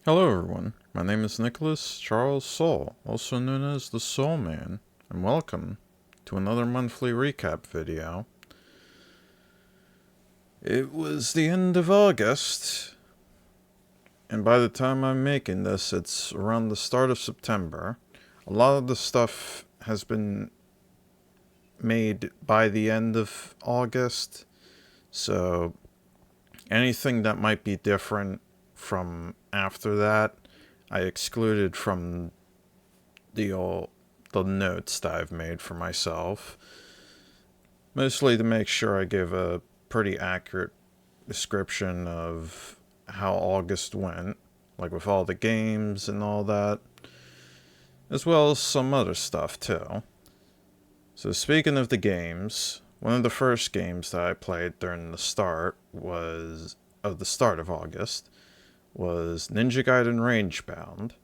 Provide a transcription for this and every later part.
Hello everyone, my name is Nicholas Charles Soul, also known as the Soul Man, and welcome to another monthly recap video. It was the end of August, and by the time I'm making this, it's around the start of September. A lot of the stuff has been made by the end of August, so anything that might be different from after that, I excluded from the notes that I've made for myself, mostly to make sure I give a pretty accurate description of how August went, like with all the games and all that, as well as some other stuff too. So speaking of the games, one of the first games that I played during the start of August was Ninja Gaiden Rangebound,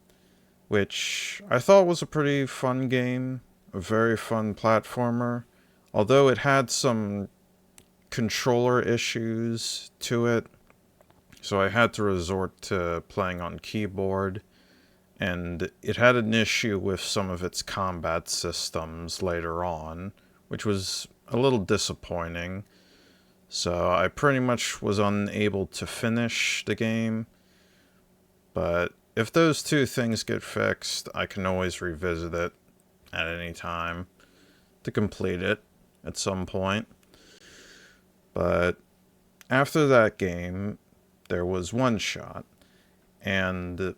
which I thought was a pretty fun game, a very fun platformer, although it had some controller issues to it, so I had to resort to playing on keyboard, and it had an issue with some of its combat systems later on, which was a little disappointing, so I pretty much was unable to finish the game, but if those two things get fixed, I can always revisit it at any time to complete it at some point. But after that game, there was One Shot, and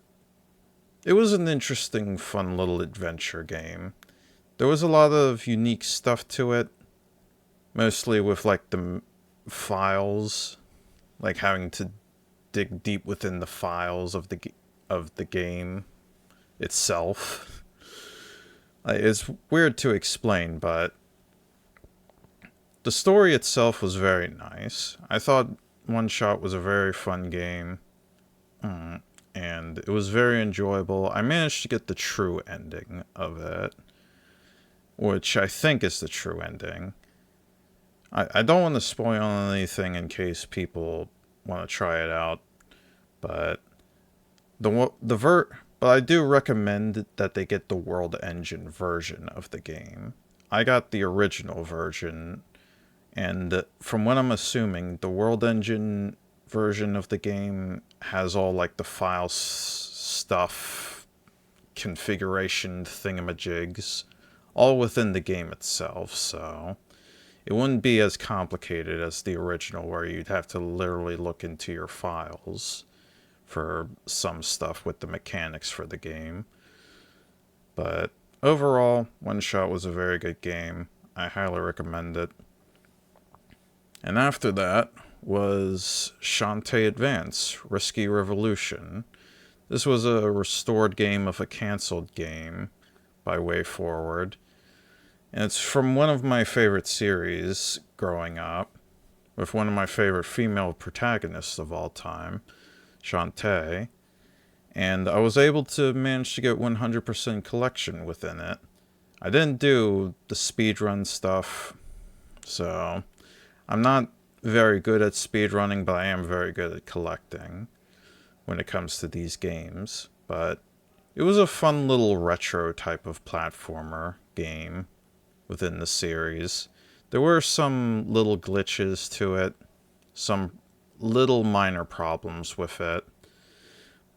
it was an interesting, fun little adventure game. There was a lot of unique stuff to it, mostly with like the files, like having to dig deep within the files of the game itself. It's weird to explain, but the story itself was very nice. I thought One Shot was a very fun game, and it was very enjoyable. I managed to get the true ending of it, which I think is the true ending. I don't want to spoil anything in case people want to try it out, but but I do recommend that they get the World Engine version of the game. I got the original version, and from what I'm assuming, the World Engine version of the game has all like the file stuff, configuration thingamajigs, all within the game itself, so it wouldn't be as complicated as the original where you'd have to literally look into your files for some stuff with the mechanics for the game. But overall, One Shot was a very good game. I highly recommend it. And after that was Shantae Advance, Risky Revolution. This was a restored game of a cancelled game by Way Forward. And it's from one of my favorite series growing up, with one of my favorite female protagonists of all time, Shantae. And I was able to manage to get 100% collection within it. I didn't do the speedrun stuff, so I'm not very good at speedrunning, but I am very good at collecting when it comes to these games. But it was a fun little retro type of platformer game within the series. There were some little glitches to it, some little minor problems with it,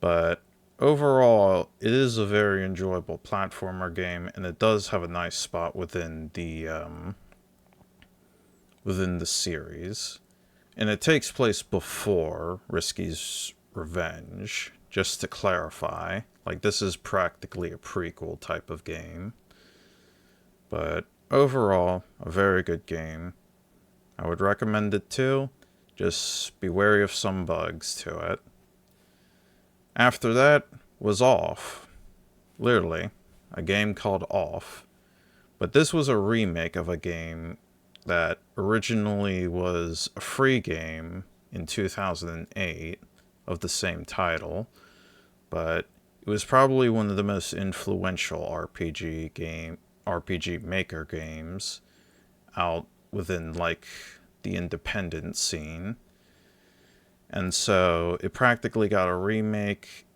but overall, it is a very enjoyable platformer game, and it does have a nice spot within the series. And it takes place before Risky's Revenge, just to clarify. Like, this is practically a prequel type of game. But overall, a very good game. I would recommend it too. Just be wary of some bugs to it. After that was Off. Literally, a game called Off. But this was a remake of a game that originally was a free game in 2008 of the same title, but it was probably one of the most influential RPG Maker games out within like the independent scene. And so it practically got a remake,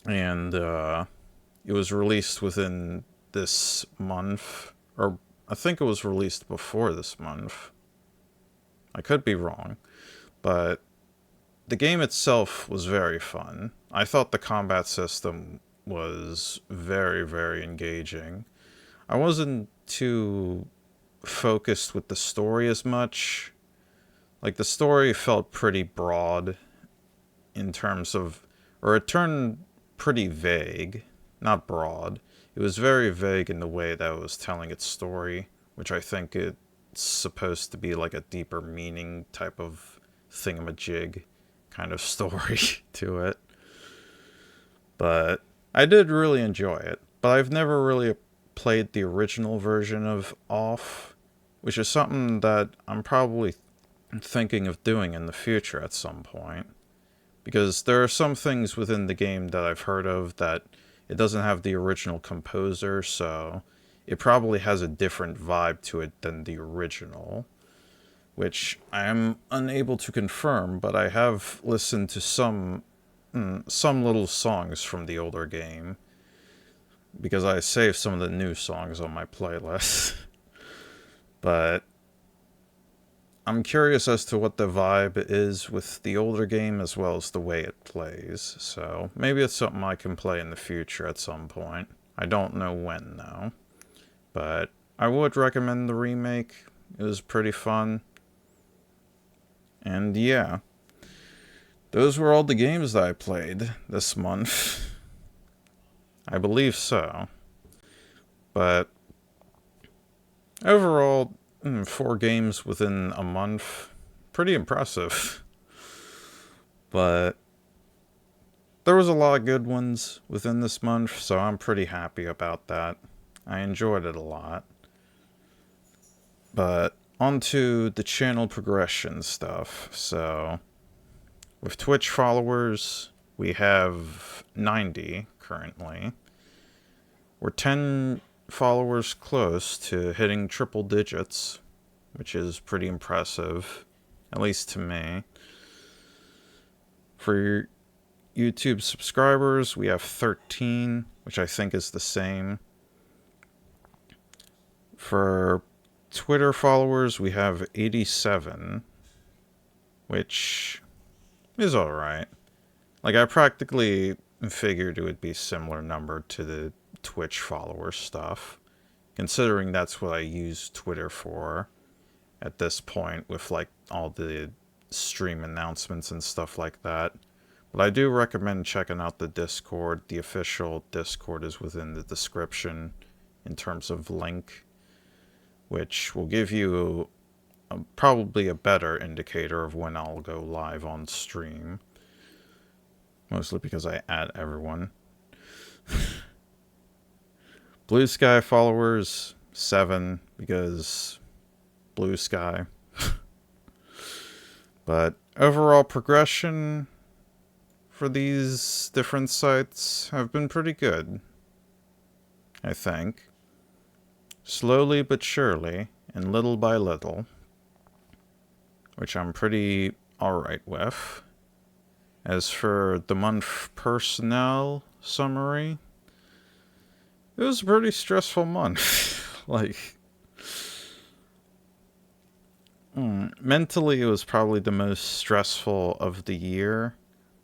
and it was released within this month, or I think it was released before this month. I could be wrong, but the game itself was very fun. I thought the combat system was very, very engaging. I wasn't too focused with the story as much. Like, the story felt pretty broad in terms of, or it turned pretty vague, not broad. It was very vague in the way that it was telling its story, which I think it's supposed to be like a deeper meaning type of thingamajig kind of story to it. But I did really enjoy it. But I've never really played the original version of Off, which is something that I'm probably thinking of doing in the future at some point. Because there are some things within the game that I've heard of that it doesn't have the original composer, so it probably has a different vibe to it than the original, which I am unable to confirm, but I have listened to some little songs from the older game, because I saved some of the new songs on my playlist. But I'm curious as to what the vibe is with the older game as well as the way it plays, so maybe it's something I can play in the future at some point. I don't know when, though. But I would recommend the remake. It was pretty fun. And yeah, those were all the games that I played this month. I believe so. But overall, 4 games within a month. Pretty impressive. But there was a lot of good ones within this month, so I'm pretty happy about that. I enjoyed it a lot. But onto the channel progression stuff. So, with Twitch followers, we have 90 currently. We're 10 followers close to hitting triple digits, which is pretty impressive, at least to me. For YouTube subscribers, we have 13, which I think is the same. For Twitter followers, we have 87, which is alright. Like, I practically figured it would be a similar number to the Twitch follower stuff, considering that's what I use Twitter for at this point, with like all the stream announcements and stuff like that. But I do recommend checking out the Discord. The official Discord is within the description in terms of link, which will give you probably a better indicator of when I'll go live on stream. Mostly because I add everyone. Blue Sky followers, 7, because Blue Sky. But overall progression for these different sites have been pretty good, I think. Slowly but surely, and little by little, which I'm pretty alright with. As for the month personnel summary, it was a pretty stressful month. Like, mentally it was probably the most stressful of the year,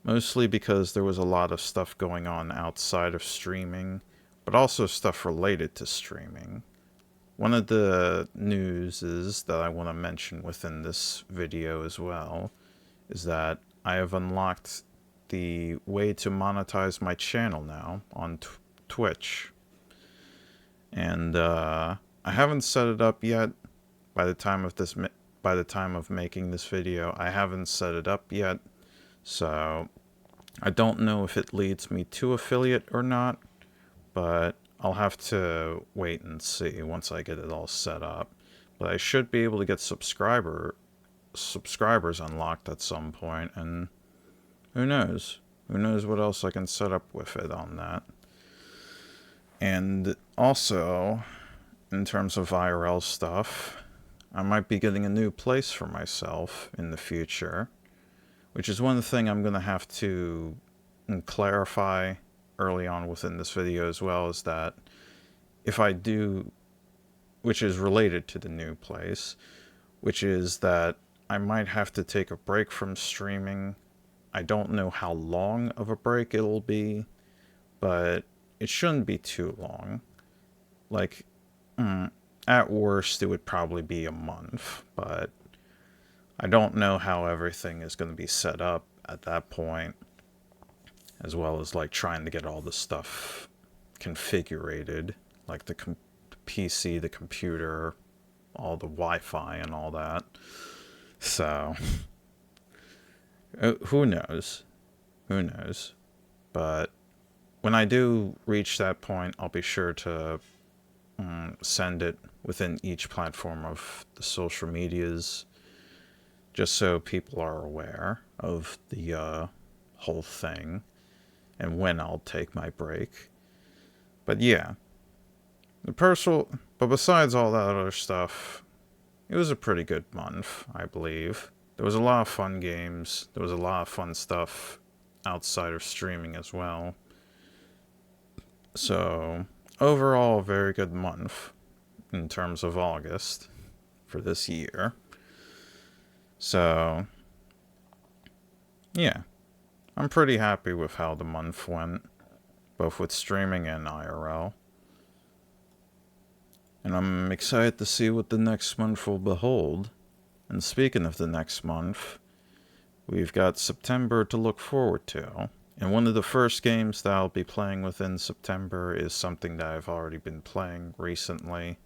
mostly because there was a lot of stuff going on outside of streaming, but also stuff related to streaming. One of the news is that I want to mention within this video as well is that I have unlocked the way to monetize my channel now on Twitch. And I haven't set it up yet. By the time of making this video, I haven't set it up yet. So I don't know if it leads me to affiliate or not, but I'll have to wait and see once I get it all set up. But I should be able to get subscribers unlocked at some point, and who knows? Who knows what else I can set up with it on that. And also, in terms of IRL stuff, I might be getting a new place for myself in the future, which is one thing I'm going to have to clarify early on within this video as well, is that if I do, which is related to the new place, which is that I might have to take a break from streaming. I don't know how long of a break it'll be, but it shouldn't be too long. Like, at worst, it would probably be a month, but I don't know how everything is going to be set up at that point, as well as like trying to get all the stuff configured, like the PC, the computer, all the Wi-Fi and all that. So, who knows? Who knows? But when I do reach that point, I'll be sure to send it within each platform of the social medias, just so people are aware of the whole thing and when I'll take my break. But yeah, but besides all that other stuff, it was a pretty good month, I believe. There was a lot of fun games. There was a lot of fun stuff outside of streaming as well. So, overall, a very good month in terms of August for this year. So, yeah, I'm pretty happy with how the month went, both with streaming and IRL. And I'm excited to see what the next month will behold. And speaking of the next month, we've got September to look forward to. And one of the first games that I'll be playing within September is something that I've already been playing recently.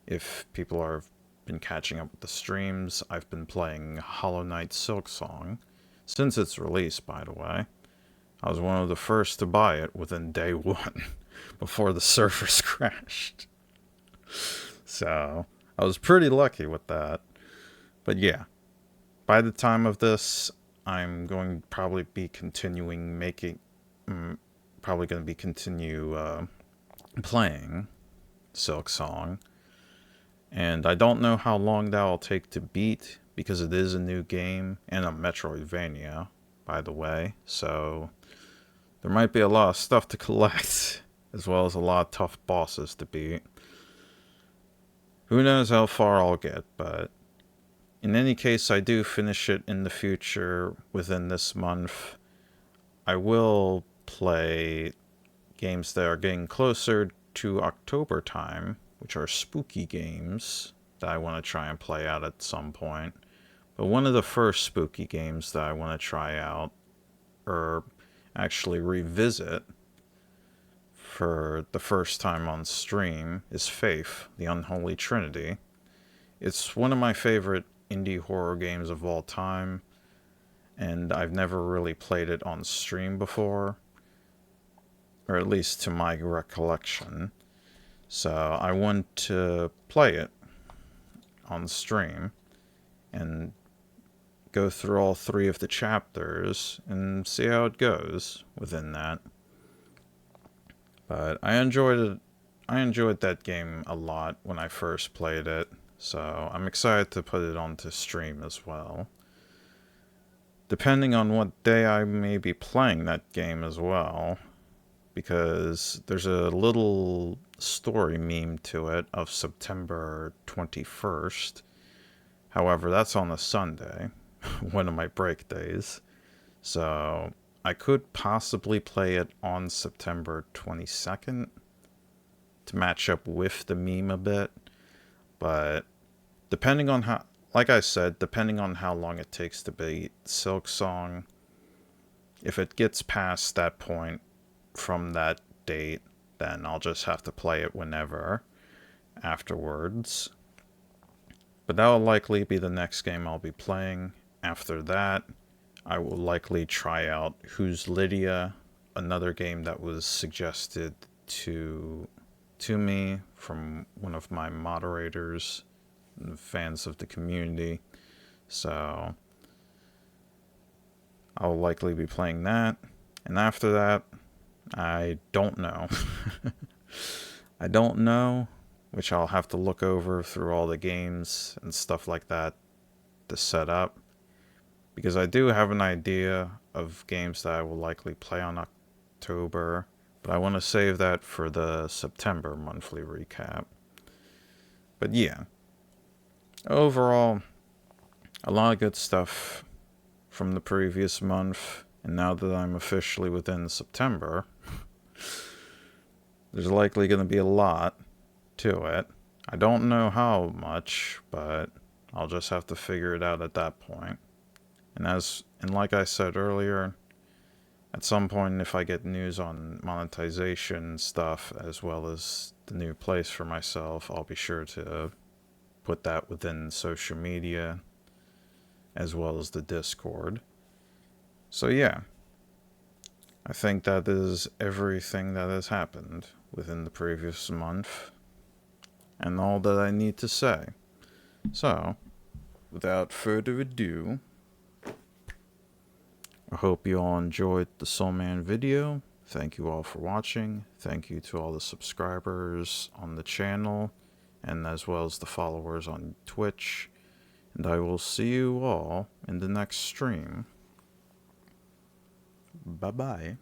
If people have been catching up with the streams, I've been playing Hollow Knight Silksong, since its release, by the way. I was one of the first to buy it within day one, before the servers crashed. So, I was pretty lucky with that. But yeah, by the time of this, I'm going to probably be continuing playing Silksong. And I don't know how long that'll take to beat, because it is a new game, and a Metroidvania, by the way. So, there might be a lot of stuff to collect, as well as a lot of tough bosses to beat. Who knows how far I'll get, but in any case, I do finish it in the future within this month. I will play games that are getting closer to October time, which are spooky games that I want to try and play out at some point. But one of the first spooky games that I want to try out, or actually revisit for the first time on stream, is Faith, the Unholy Trinity. It's one of my favorite indie horror games of all time, and I've never really played it on stream before, or at least to my recollection. So I want to play it on stream and go through all 3 of the chapters and see how it goes within that. But I enjoyed that game a lot when I first played it. So I'm excited to put it onto stream as well. Depending on what day I may be playing that game as well, because there's a little story meme to it of September 21st. However, that's on a Sunday, one of my break days. So I could possibly play it on September 22nd to match up with the meme a bit. But depending on how, like I said, depending on how long it takes to beat Silksong, if it gets past that point from that date, then I'll just have to play it whenever afterwards. But that will likely be the next game I'll be playing. After that, I will likely try out Who's Lydia, another game that was suggested to me from one of my moderators, fans of the community. So I'll likely be playing that. And after that, I don't know. I don't know, which I'll have to look over through all the games and stuff like that to set up. Because I do have an idea of games that I will likely play on October, But I want to save that for the September monthly recap. But yeah, overall, a lot of good stuff from the previous month. And now that I'm officially within September, there's likely going to be a lot to it. I don't know how much, but I'll just have to figure it out at that point. And like I said earlier, at some point, if I get news on monetization stuff as well as the new place for myself, I'll be sure to put that within social media as well as the Discord. So yeah, I think that is everything that has happened within the previous month and all that I need to say. So, without further ado, I hope you all enjoyed the Soulman video. Thank you all for watching. Thank you to all the subscribers on the channel and as well as the followers on Twitch. And I will see you all in the next stream. Bye-bye.